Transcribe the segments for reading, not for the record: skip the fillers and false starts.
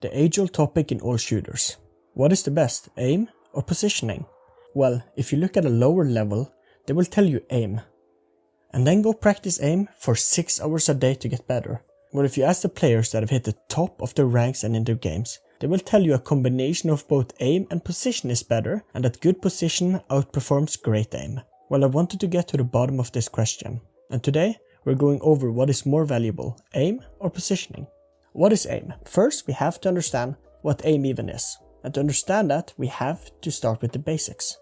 The age-old topic in all shooters. What is the best, aim or positioning? Well, if you look at a lower level, they will tell you aim. And then go practice aim for 6 hours a day to get better. Well, if you ask the players that have hit the top of their ranks and in their games, they will tell you a combination of both aim and position is better, and that good position outperforms great aim. Well, I wanted to get to the bottom of this question, and today we're going over what is more valuable, aim or positioning. What is aim? First, we have to understand what aim even is, and to understand that, we have to start with the basics.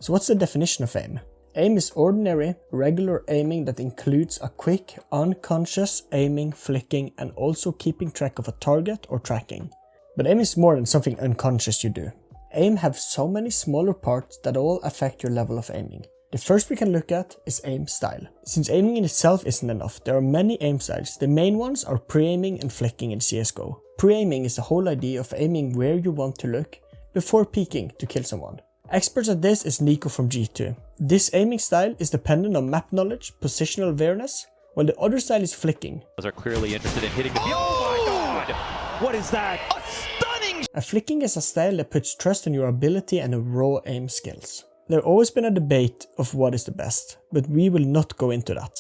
So what's the definition of aim? Aim is ordinary, regular aiming that includes a quick, unconscious aiming, flicking, and also keeping track of a target or tracking. But aim is more than something unconscious you do. Aim have so many smaller parts that all affect your level of aiming. The first we can look at is aim style. Since aiming in itself isn't enough, there are many aim styles. The main ones are pre-aiming and flicking in CSGO. Pre-aiming is the whole idea of aiming where you want to look before peeking to kill someone. Experts at this is Nico from G2. This aiming style is dependent on map knowledge, positional awareness, while the other style is flicking. Are clearly interested in hitting the... Oh my god! What is that? A stunning... A flicking is a style that puts trust in your ability and raw aim skills. There has always been a debate of what is the best, but we will not go into that.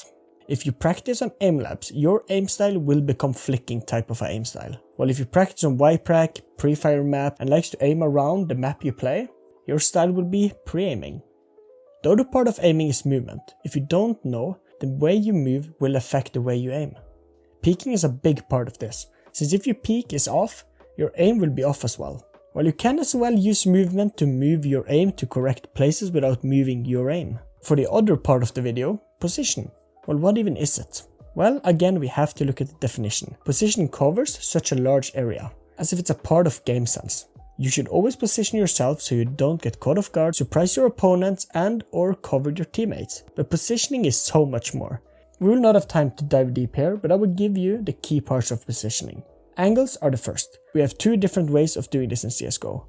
If you practice on aim labs, your aim style will become flicking type of an aim style. While if you practice on YPrac, pre-fire map, and likes to aim around the map you play, your style will be pre-aiming. The other part of aiming is movement. If you don't know, the way you move will affect the way you aim. Peeking is a big part of this, since if your peek is off, your aim will be off as well. While you can as well use movement to move your aim to correct places without moving your aim. For the other part of the video, position. Well, what even is it? Well, again we have to look at the definition. Position covers such a large area, as if it's a part of game sense. You should always position yourself so you don't get caught off guard, surprise your opponents and or cover your teammates. But positioning is so much more. We will not have time to dive deep here, but I will give you the key parts of positioning. Angles are the first. We have two different ways of doing this in CSGO.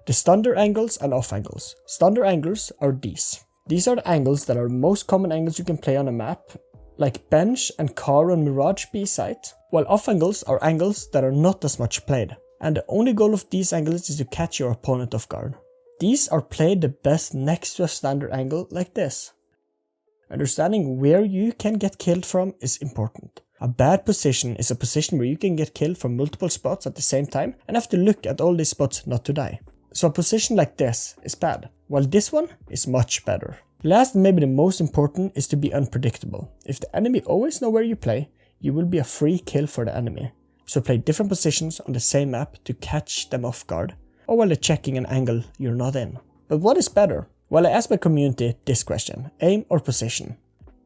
The standard angles and off angles. Standard angles are these. These are the angles that are the most common angles you can play on a map, like bench and car on Mirage B site, while off angles are angles that are not as much played. And the only goal of these angles is to catch your opponent off guard. These are played the best next to a standard angle like this. Understanding where you can get killed from is important. A bad position is a position where you can get killed from multiple spots at the same time and have to look at all these spots not to die. So a position like this is bad, while this one is much better. Last and maybe the most important is to be unpredictable. If the enemy always know where you play, you will be a free kill for the enemy. So play different positions on the same map to catch them off guard, or while they're checking an angle you're not in. But what is better? Well, I asked my community this question, aim or position?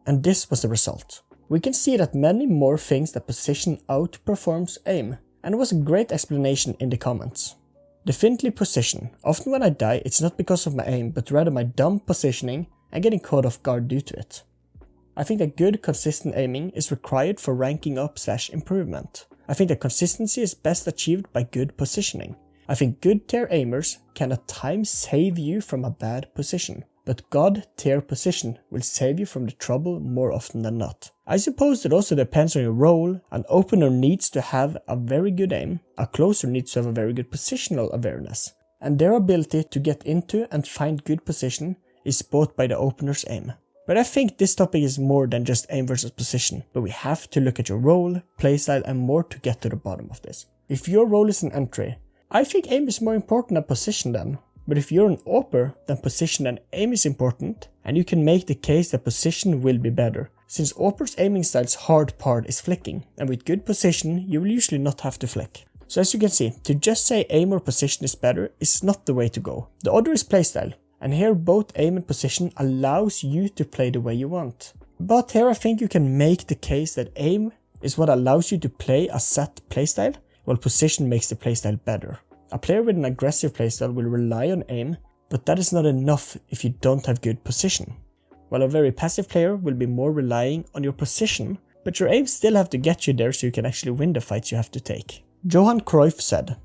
And this was the result. We can see that many more things that position outperforms aim, and it was a great explanation in the comments. Definitely position. Often when I die, it's not because of my aim, but rather my dumb positioning and getting caught off guard due to it. I think that good, consistent aiming is required for ranking up / improvement. I think that consistency is best achieved by good positioning. I think good tier aimers can at times save you from a bad position, but god tier position will save you from the trouble more often than not. I suppose it also depends on your role. An opener needs to have a very good aim, a closer needs to have a very good positional awareness, and their ability to get into and find good position is bought by the opener's aim. But I think this topic is more than just aim versus position, but we have to look at your role, playstyle and more to get to the bottom of this. If your role is an entry, I think aim is more important than position then. But if you're an AWPer, then position and aim is important, and you can make the case that position will be better, since AWPer's aiming style's hard part is flicking, and with good position you will usually not have to flick. So as you can see, to just say aim or position is better is not the way to go. The other is playstyle. And here both aim and position allows you to play the way you want. But here I think you can make the case that aim is what allows you to play a set playstyle, while position makes the playstyle better. A player with an aggressive playstyle will rely on aim, but that is not enough if you don't have good position. While a very passive player will be more relying on your position, but your aim still have to get you there so you can actually win the fights you have to take. Johan Cruyff said,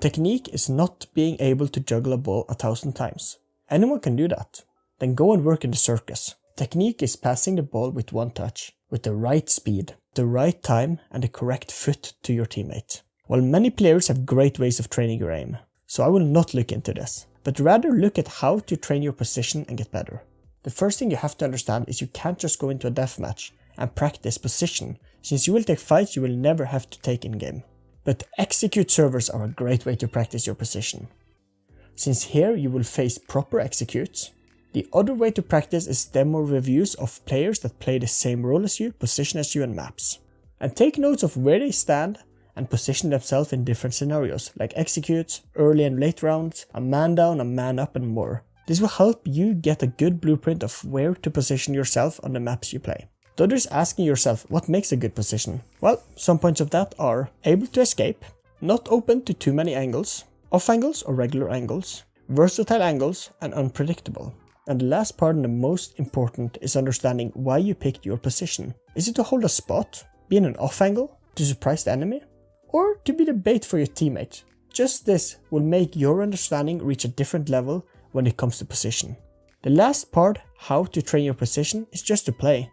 "Technique is not being able to juggle a ball 1,000 times. Anyone can do that. Then go and work in the circus. Technique is passing the ball with one touch, with the right speed, the right time and the correct foot to your teammate. While many players have great ways of training your aim, so I will not look into this, but rather look at how to train your position and get better. The first thing you have to understand is you can't just go into a deathmatch and practice position, since you will take fights you will never have to take in game. But execute servers are a great way to practice your position, since here you will face proper executes. The other way to practice is demo reviews of players that play the same role as you, position as you and maps. And take notes of where they stand and position themselves in different scenarios, like executes, early and late rounds, a man down, a man up and more. This will help you get a good blueprint of where to position yourself on the maps you play. The other is asking yourself what makes a good position. Well, some points of that are able to escape, not open to too many angles, off angles or regular angles, versatile angles, and unpredictable. And the last part and the most important is understanding why you picked your position. Is it to hold a spot, be in an off angle, to surprise the enemy, or to be the bait for your teammate? Just this will make your understanding reach a different level when it comes to position. The last part, how to train your position, is just to play.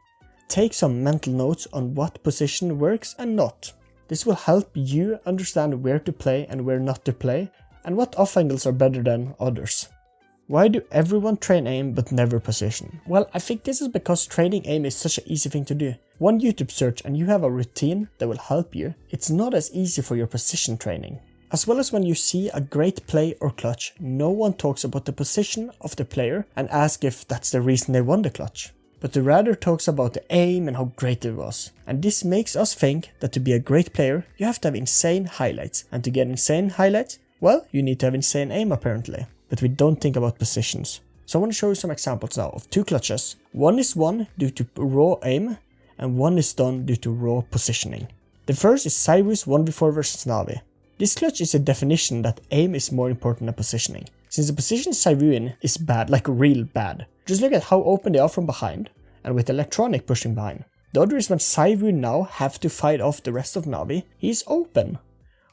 Take some mental notes on what position works and not. This will help you understand where to play and where not to play, and what off angles are better than others. Why do everyone train aim but never position? Well, I think this is because training aim is such an easy thing to do. One YouTube search and you have a routine that will help you. It's not as easy for your position training. As well as when you see a great play or clutch, no one talks about the position of the player and asks if that's the reason they won the clutch, but rather talks about the aim and how great it was. And this makes us think that to be a great player, you have to have insane highlights, and to get insane highlights, well, you need to have insane aim apparently. But we don't think about positions. So I want to show you some examples now of two clutches. One is won due to raw aim, and one is done due to raw positioning. The first is Cyrus 1v4 versus Navi. This clutch is a definition that aim is more important than positioning. Since the position Cyrus is bad, like real bad. Just look at how open they are from behind, and with electronic pushing behind. The other is when Cyrus now have to fight off the rest of Navi, he is open,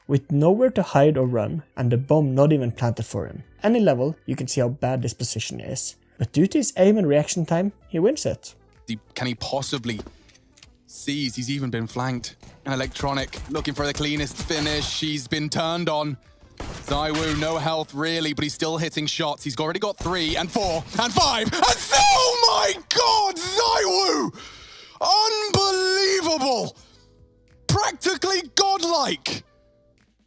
with nowhere to hide or run, and the bomb not even planted for him. Any level, you can see how bad this position is. But due to his aim and reaction time, he wins it. Can he possibly seize? He's even been flanked. And Electronic looking for the cleanest finish. He's been turned on. Zywoo, no health really, but he's still hitting shots. He's already got 3 and 4 and 5 and oh my god, Zywoo! Unbelievable! Practically godlike!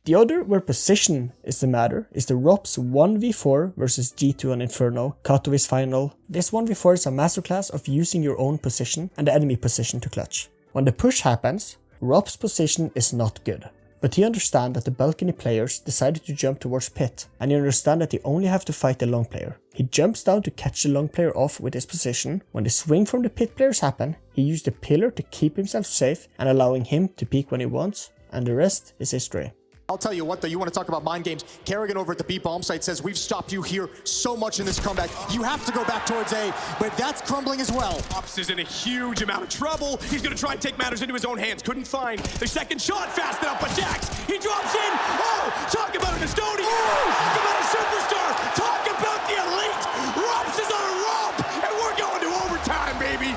The other where position is the matter is the ROPS 1v4 versus G2 on Inferno, Katowice final. This 1v4 is a masterclass of using your own position and the enemy position to clutch. When the push happens, ROPS' position is not good. But he understands that the balcony players decided to jump towards pit, and he understands that they only have to fight the long player. He jumps down to catch the long player off with his position. When the swing from the pit players happen, he used the pillar to keep himself safe and allowing him to peek when he wants, and the rest is history. I'll tell you what though, you want to talk about mind games. Kerrigan over at the B bomb site says, we've stopped you here so much in this comeback. You have to go back towards A, but that's crumbling as well. Ops is in a huge amount of trouble. He's going to try and take matters into his own hands. Couldn't find the second shot fast enough, but Jax, he drops in. Oh, talk about an Estonian. Talk about a superstar. Talk about the elite. Rops is on a rope, and we're going to overtime, baby.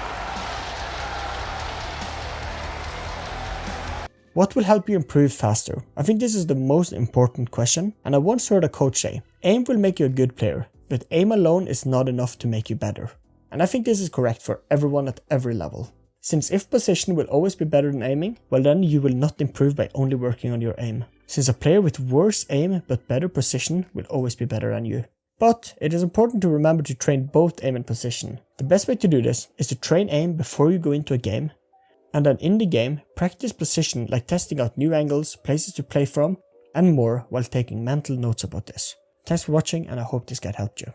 What will help you improve faster? I think this is the most important question, and I once heard a coach say, aim will make you a good player, but aim alone is not enough to make you better. And I think this is correct for everyone at every level. Since if position will always be better than aiming, well then you will not improve by only working on your aim. Since a player with worse aim but better position will always be better than you. But it is important to remember to train both aim and position. The best way to do this is to train aim before you go into a game, and then in the game, practice position like testing out new angles, places to play from, and more while taking mental notes about this. Thanks for watching, and I hope this guide helped you.